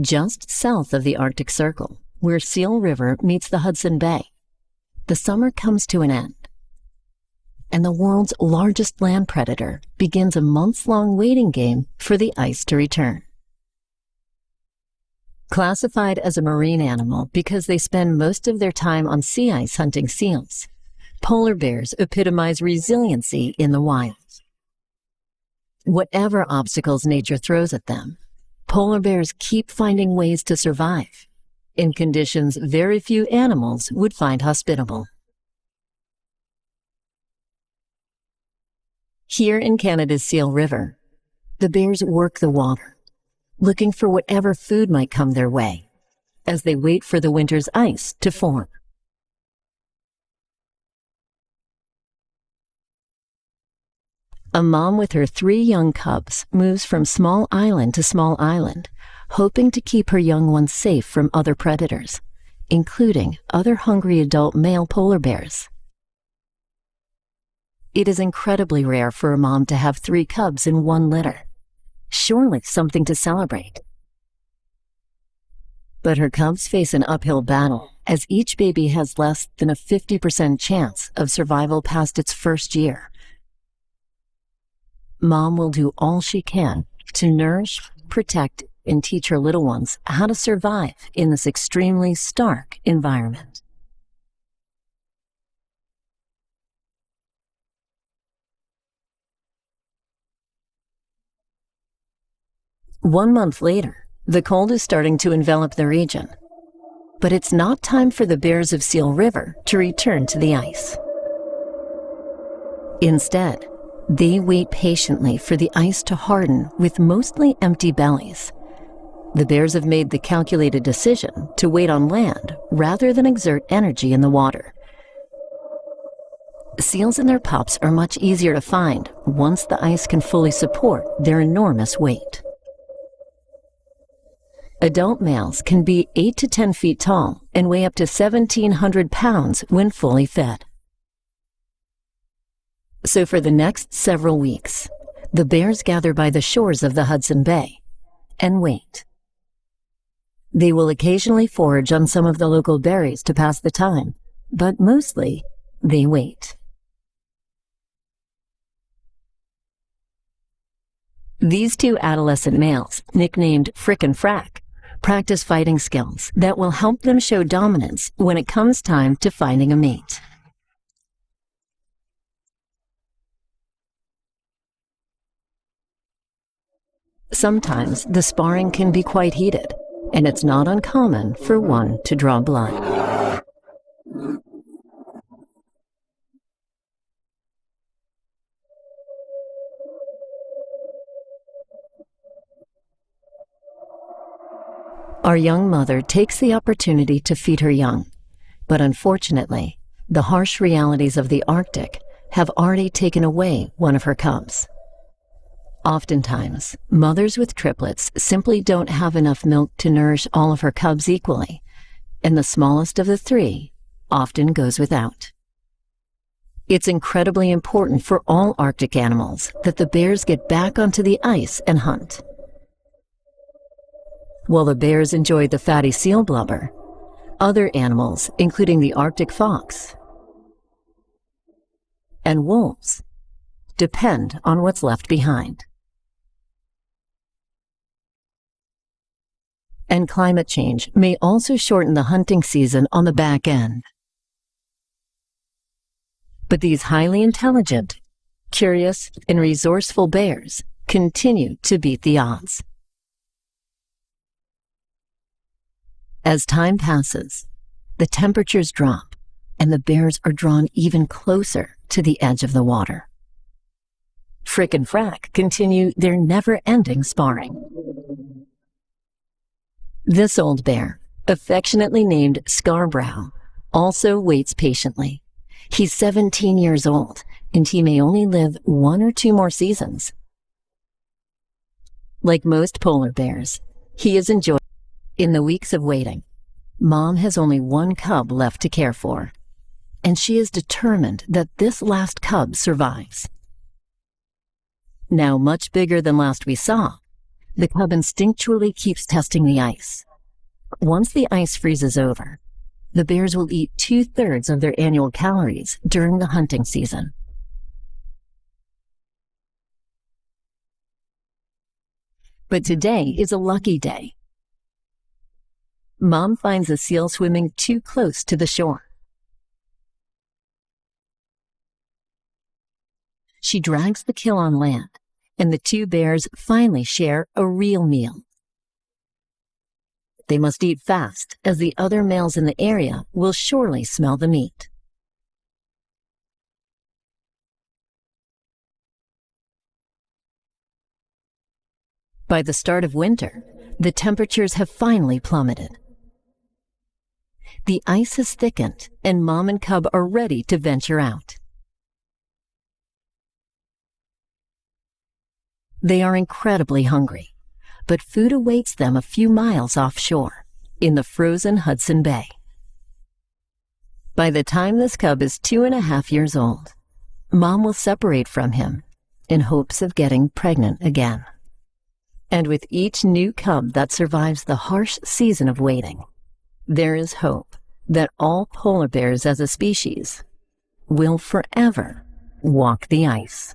Just south of the Arctic Circle, where Seal River meets the Hudson Bay, the summer comes to an end, and the world's largest land predator begins a months-long waiting game for the ice to return. Classified as a marine animal because they spend most of their time on sea ice hunting seals, polar bears epitomize resiliency in the wild. Whatever obstacles nature throws at them, polar bears keep finding ways to survive in conditions very few animals would find hospitable. Here in Canada's Seal River, the bears work the water, looking for whatever food might come their way as they wait for the winter's ice to form. A mom with her 3 young cubs moves from small island to small island, hoping to keep her young ones safe from other predators, including other hungry adult male polar bears. It is incredibly rare for a mom to have 3 cubs in one litter. Surely something to celebrate. But her cubs face an uphill battle, as each baby has less than a 50% chance of survival past its first year. Mom will do all she can to nourish, protect, and teach her little ones how to survive in this extremely stark environment. One month later, the cold is starting to envelop the region, but it's not time for the bears of Seal River to return to the ice. Instead, they wait patiently for the ice to harden with mostly empty bellies. The bears have made the calculated decision to wait on land rather than exert energy in the water. Seals and their pups are much easier to find once the ice can fully support their enormous weight. Adult males can be 8 to 10 feet tall and weigh up to 1,700 pounds when fully fed. So for the next several weeks, the bears gather by the shores of the Hudson Bay and wait. They will occasionally forage on some of the local berries to pass the time, but mostly they wait. These 2 adolescent males, nicknamed Frick and Frack, practice fighting skills that will help them show dominance when it comes time to finding a mate. Sometimes the sparring can be quite heated, and it's not uncommon for one to draw blood. Our young mother takes the opportunity to feed her young, but unfortunately, the harsh realities of the Arctic have already taken away one of her cubs. Oftentimes, mothers with triplets simply don't have enough milk to nourish all of her cubs equally, and the smallest of the 3 often goes without. It's incredibly important for all Arctic animals that the bears get back onto the ice and hunt. While the bears enjoy the fatty seal blubber, other animals, including the Arctic fox and wolves, depend on what's left behind. And climate change may also shorten the hunting season on the back end. But these highly intelligent, curious, and resourceful bears continue to beat the odds. As time passes, the temperatures drop, and the bears are drawn even closer to the edge of the water. Frick and Frack continue their never-ending sparring. This old bear, affectionately named Scarbrow, also waits patiently. He's 17 years old, and he may only live 1 or 2 more seasons. Like most polar bears, he is enjoying. In the weeks of waiting, Mom has only 1 cub left to care for, and she is determined that this last cub survives. Now much bigger than last we saw, the cub instinctually keeps testing the ice. Once the ice freezes over, the bears will eat 2/3 of their annual calories during the hunting season. But today is a lucky day. Mom finds a seal swimming too close to the shore. She drags the kill on land, and the two bears finally share a real meal. They must eat fast, as the other males in the area will surely smell the meat. By the start of winter, the temperatures have finally plummeted. The ice has thickened, and Mom and cub are ready to venture out. They are incredibly hungry, but food awaits them a few miles offshore, in the frozen Hudson Bay. By the time this cub is 2.5 years old, Mom will separate from him in hopes of getting pregnant again. And with each new cub that survives the harsh season of waiting, there is hope that all polar bears as a species will forever walk the ice.